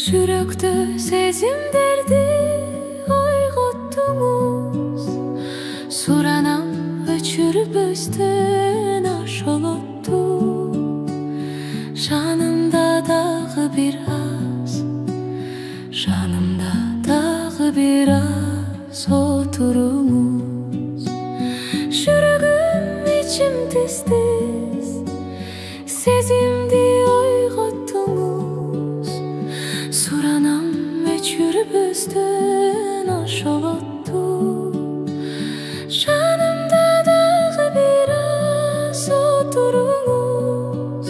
Жүрөктө сезимдерди ойготтуңуз, суранам өчүрбөстөн ошолотту. Жанымда дагы бир аз, жанымда дагы бир аз отуруңуз. Жүрөгүм ичим тиз-тиз, сезимди ойготтуңуз, суранам өчүрбөстөн ошолотту. Жанымда дагы бир аз отуруңуз,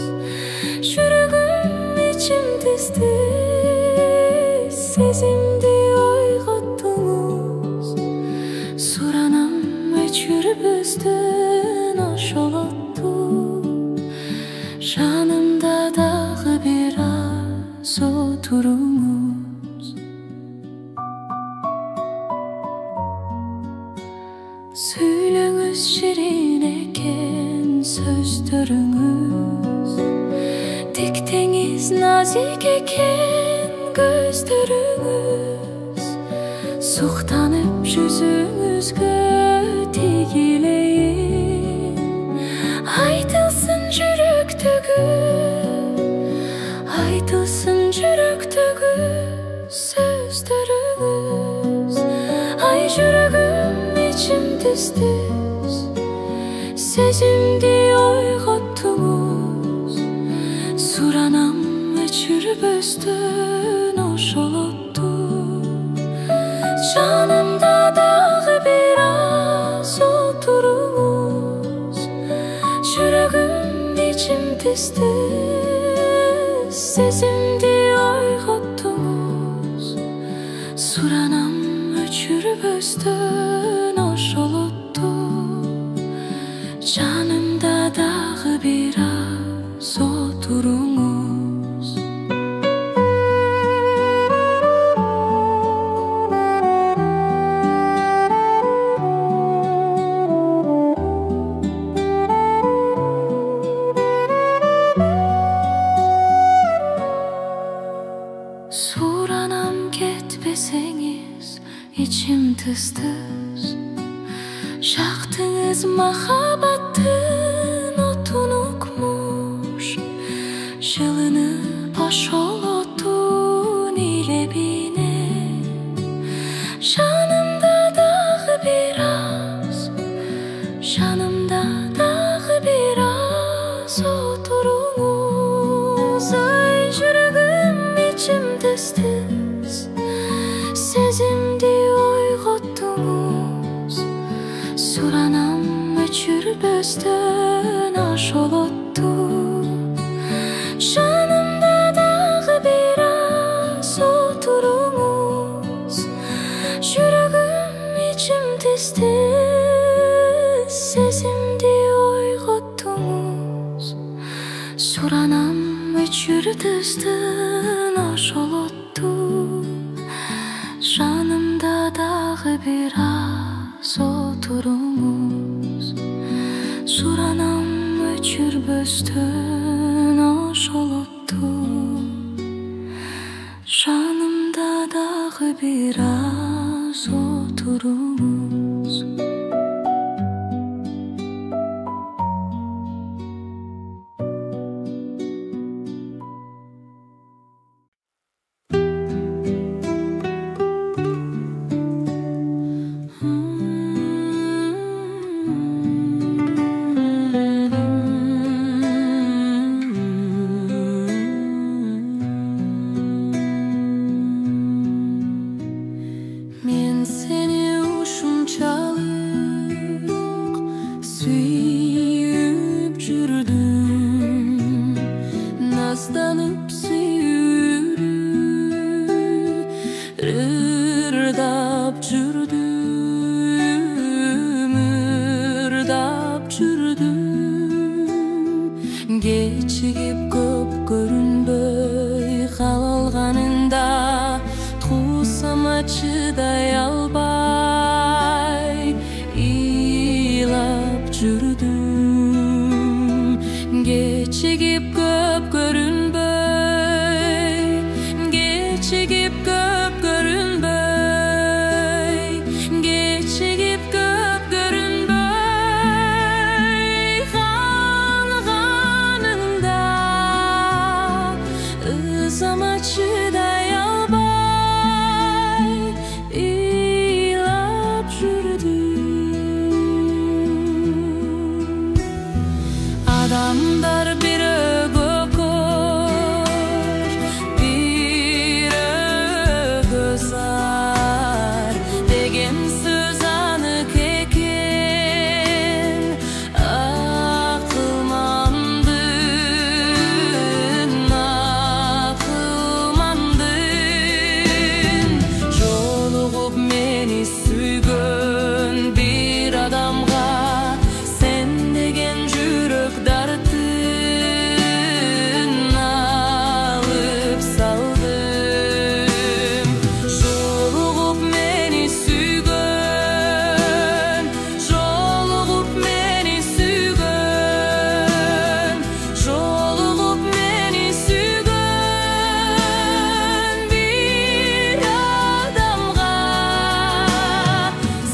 жүрөгүм ичим тиз-тиз, сезимди ойготтуңуз, суранам өчүрбөстөн ошолотту. Жанымда дагы бир аз отуруңуз. Сүйлөңүз ширин экен сөздөрүңүз, тиктеңиз назик экен көздөрүңүз. Суктанып жүзүңүзгө тигилейин, айтылсын жүрөктөгү, айтылсын жүрөктөгү сөздөрүңүз. Ай жүрөгүм ичим тиз-тиз, сезимди ойготтуңуз, суранам өчүрбөстөн ошолотту. Жанымда дагы бир аз отуруңуз, жүрөгүм ичим тиз-тиз, сезимди ойготтуңуз, суранам өчүрбөстөн ошолотту. Жанымда дагы бир аз отуруңуз. Суранам кетпесеңиз, ичим тыз-тыз, жактыңыз махаббаттын отун укмуш, жылынып ошолоттун илебине. Жанымда дагы бир аз, жанымда дагы бир аз отуруңуз. Ай жүрөгүм ичим тиз-тиз, сезимди ойготтуңуз, суранам өчүрбөстөн ошолотту. Жанымда дагы бир аз отуруңуз, жүрөгүм ичим тиз-тиз, сезимди ойготтуңуз, суранам өчүрбөстөн ошолотту. Жанымда дагы бир аз отуруңуз, суранам өчүрбөстөн ошолотту. Жанымда дагы бир аз отуруңуз. Мен сени ушунчалык сүйүп жүрдүм, назданып сүйүрүп, ырдап жүрдүм, ырдап жүрдүм. Кечигип көп көрүнбөй калганында туусама чыдай албай ыйлап жүрдүм. Кечигип көп көрүнбөй, çıday albay İlap жүрдüm. Adamlar bir gökör, bir gözar degen söz anık eken. Akılmandın, akılmandın. Joluğup meni süygön bir adamga sen degen jürek dartın alıp saldım. Joluğup meni süygön, joluğup meni süygön, joluğup meni süygön bir adamga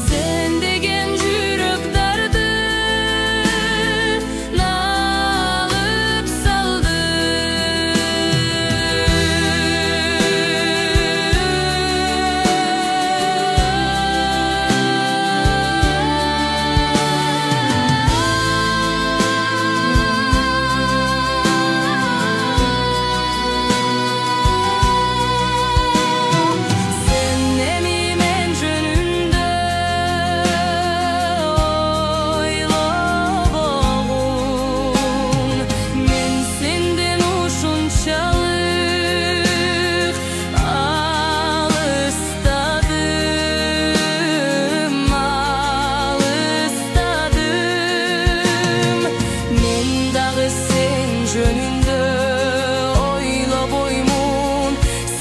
sen degen jürek dardın alıp sen nemimen jönünde oylap oğun. Men senden uşunçalık alıstadım, alıstadım. Men dağı sen jönünde oylap oymun.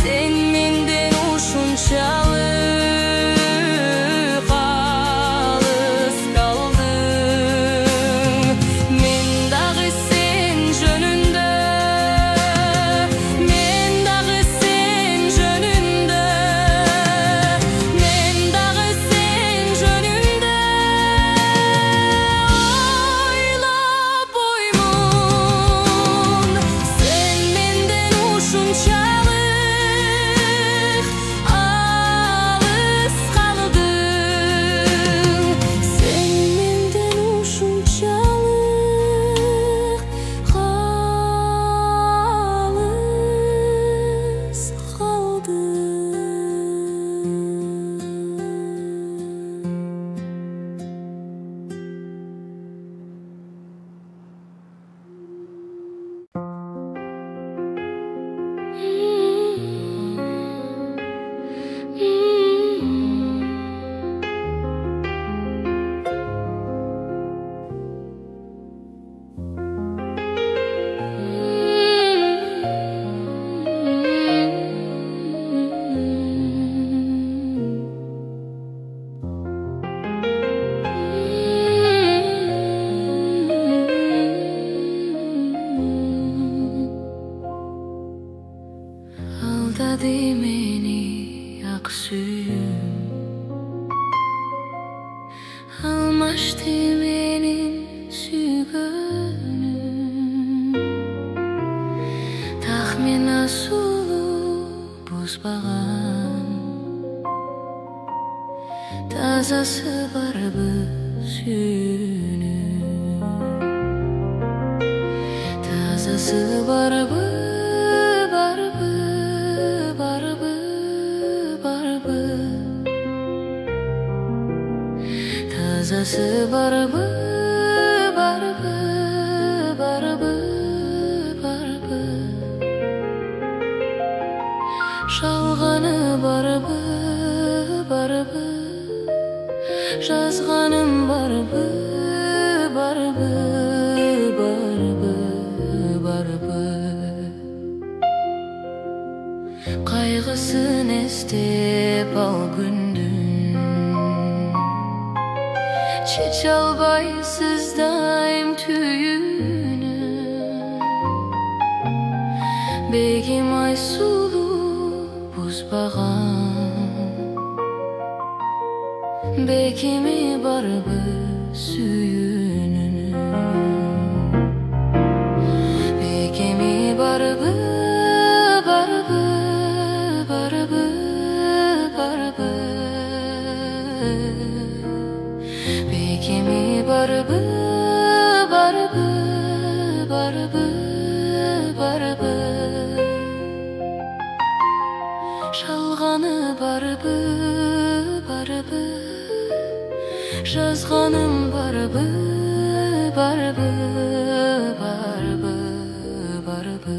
Sen menden uşunçalık alыс kaldың. Men dağı sen jönünde, men dağı sen jönünde, men dağı sen jönünde oylap oymun. Sen menden uşunçalık alыс kaldың. Sen menden uşunçalık alыс aldады meni ак сүйüm. Almaştı menin süygönüm. Tahmin asulu buzbağam. Tazası barбы sүйünüm. Tazası barбы, barбы, barбы, barбы. Tazası barбы, barбы, barбы, barбы. Жалғаны барбы, барбы. Жазғаным барбы, барбы, барбы, барбы. Қайғысын естеп ал күндің. Шеше албайсыз дайым түйіні. Бегім айсулу бұзбаған. Bekimi barбы sүйünün. Bekimi barбы, barбы, Жалғаны барбы, барбы, жазғаным барбы, барбы, барбы, барбы.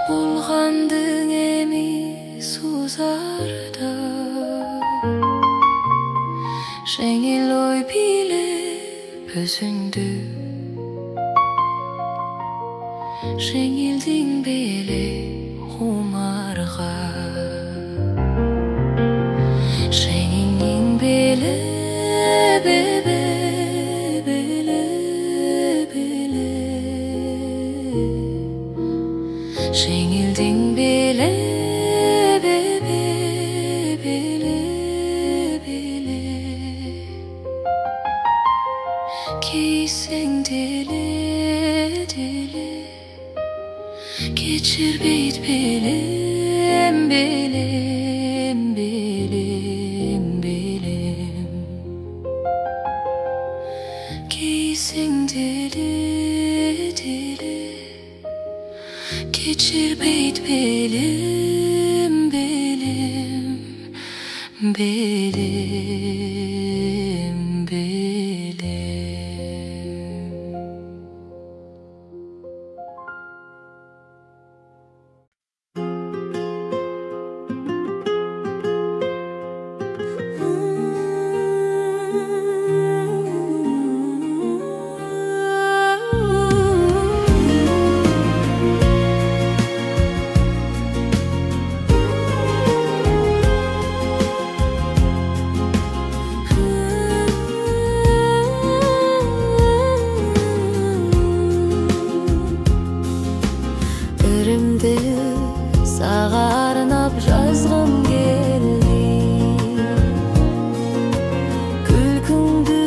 Болғандың емес ұзарда жеңіл ой билеп өзіңді жеңілдің беле ғұмарға жеңілдің беле бебе беле беле жеңілдің беле бебе беле беле кейсең деле деле кечірбейт белем белем белем белем кейсең деле деле geçirbeyt belim belim belim belim. Sağa arnab жазғым келді күлкіңді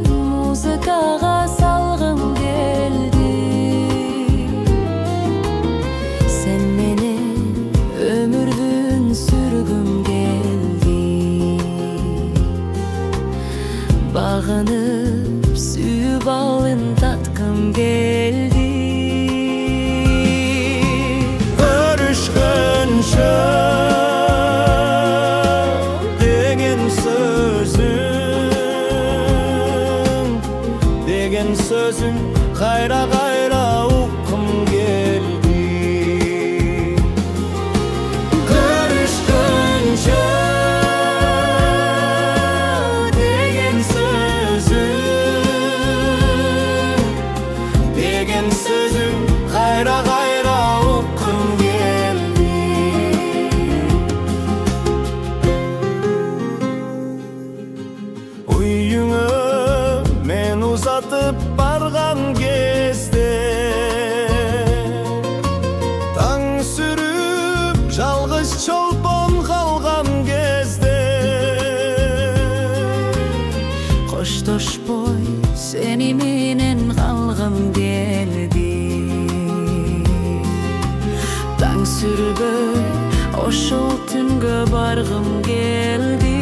музыкаға салғым келді сен менен өмірдің сүргім келді бағынып сүйіп алын татқым келді деген sözün қайра қайра ұққым келді көрішкенше деген sözün қайра қайра ұққым келді үйіңе мен uzatып барған кезде таң сүріп жалғыз чолпон қалған кезде қошташпай сені менен қалғым келді таң сүрбөй ошол түнгө барғым келді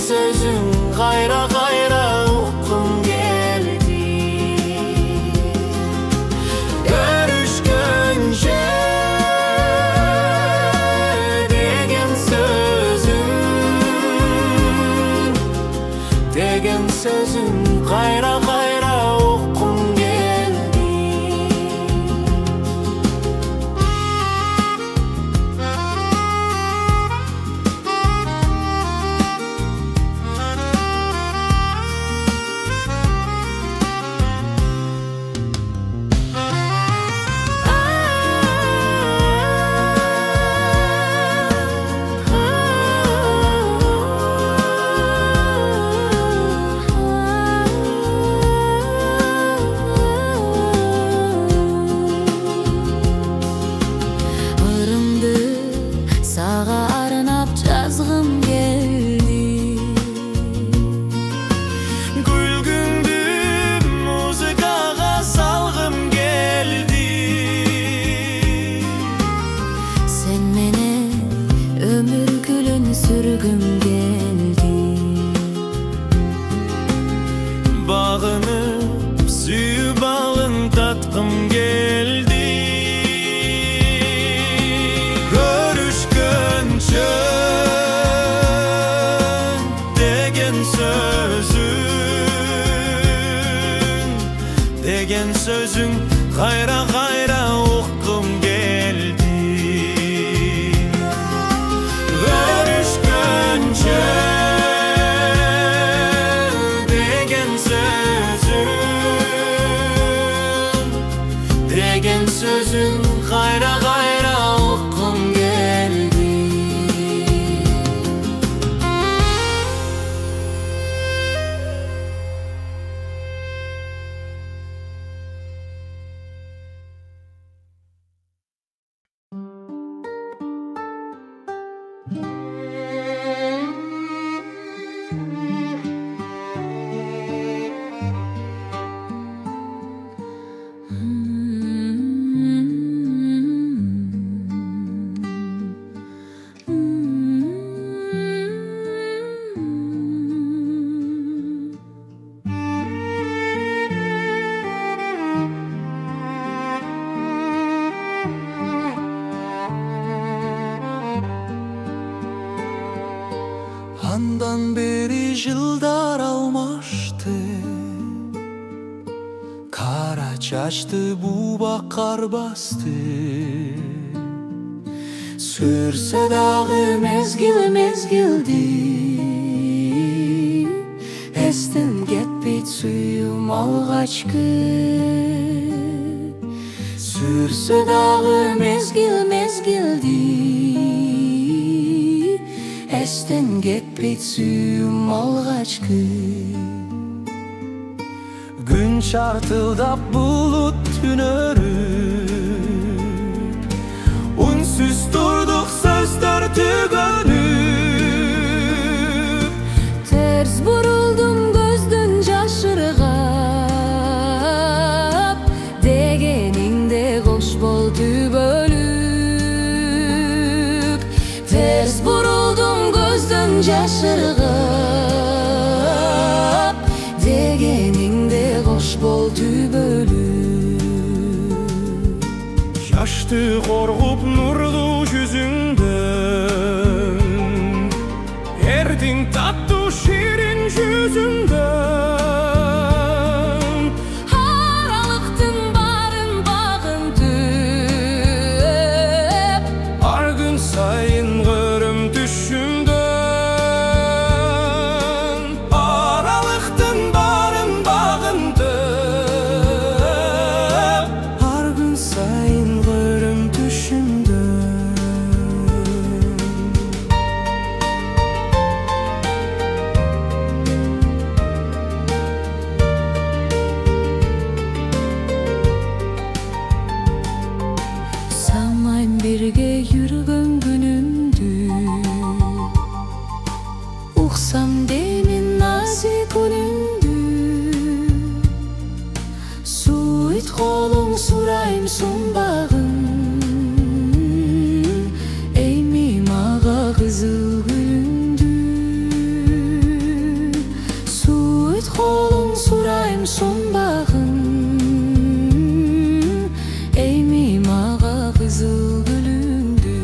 sözün қайра қайра ұққым келді көрішкенше деген sözün қайра қайра ұққым келді Degen sözün kayra kayra uqqum geldi. Görüşkönce degen sözün kayra kayra uqqum geldi. Andan beri yıllar almıştı, kara çaştı bu bakar bastı. Sürse dağı mezgil mezgildi, estim getbeyt suyum algaçkı. Sürse dağı mezgil mezgildi, esten getbeyt suyum algaçkı. Gün çartıldap bulut tünörüp, unsuz durduk sözler tügönüp. Ters buruldum gözdün jaşırgap, degeningde goş boldu bölüp. Ters buruldum gözdün jaşırgap, degeningde goş boldu bölüp. Yaştı korkup nurlu yüzünden, erdin tatlı şirin yüzünden. Aralıktın barın bağın tüp, Ar gün sayın görüm düşümden. Aralıktın barın bağındı, Har gün sayın görüm düşümden. sanmayın birge yürgön günümdü. Uksam demin nazik günümdü. Su it kolum surayım sunbağın, eymim ağa kızıl gülündü. Su it kolum surayım sunbağın, eymim ağa kızıl gülündü.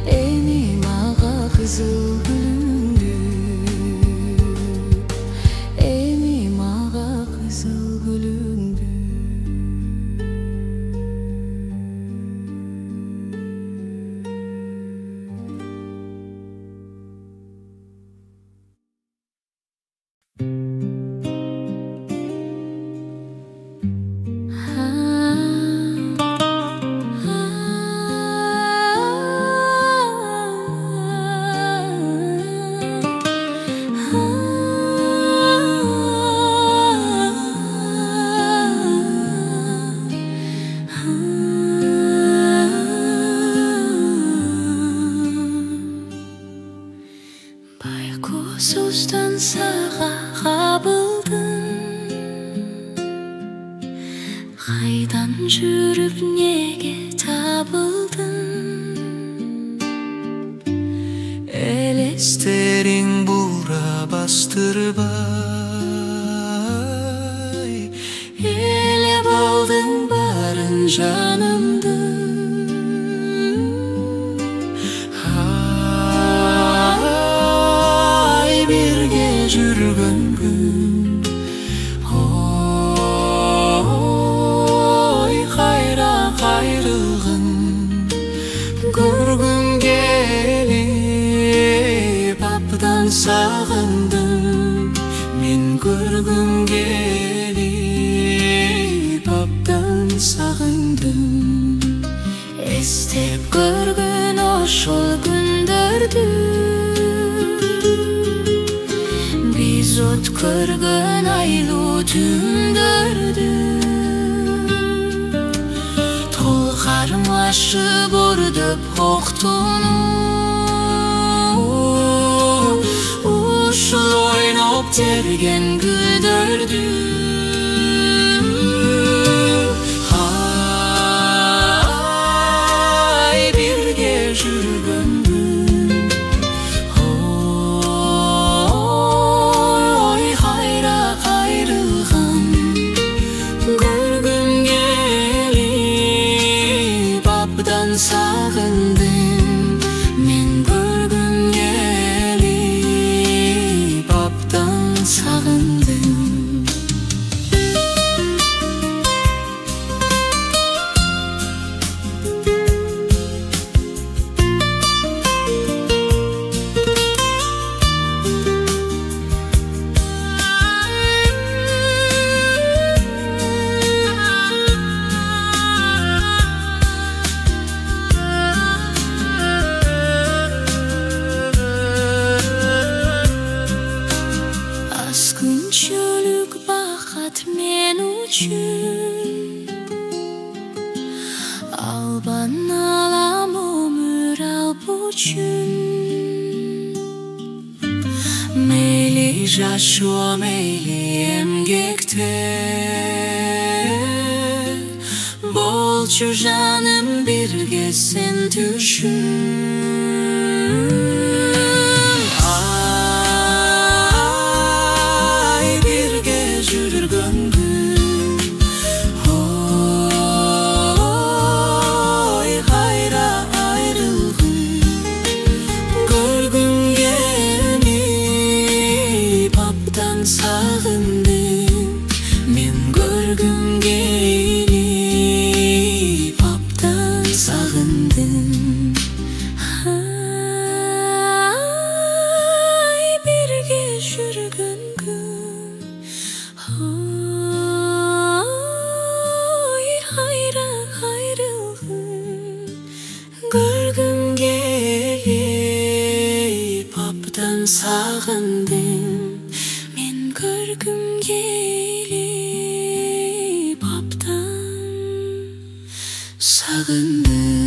Eymim ağa kızıl gülündü. Eymim ağa kızıl gülündü. Baykusuzdan sağa kabıldın, kaydan жүрüp nege tabıldın. Elesterin bura bastırbay, elep aldın barın canımdı. жүргөн күн. Ой, кайра кайрылгын көргүм келип, абдан сагындым. Мен көргүм келип, абдан сагындым. Эстеп көргөн ошол күндөрдү, биз өткөргөн айлуу түндөрдү. Тол кармашып ордоп октуну, ушул ойноп терген гүлдөрдү. Ай, бирге жүргөн күн. Ой, кайра кайрылган көргүм келип, абдан сагындым. Мен көргүм келип, абдан сагындым. Күнчөлүк бакат мен үчүн, албан алам өмүр алып үчүн. Мейли жашоо, мейли эмгекте, болчу жаным бирге сен түшүн. Жүргөн күн. Ой, кайра айрылгын көргүм келип, абдан сагындым. Мен көргүм келип, абдан сагындым. Ай, бирге жүргөн күн. Ой, кайра кайрылгын көргүм келип, абдан сагындым. Мен көргүм келип, абдан сагындым.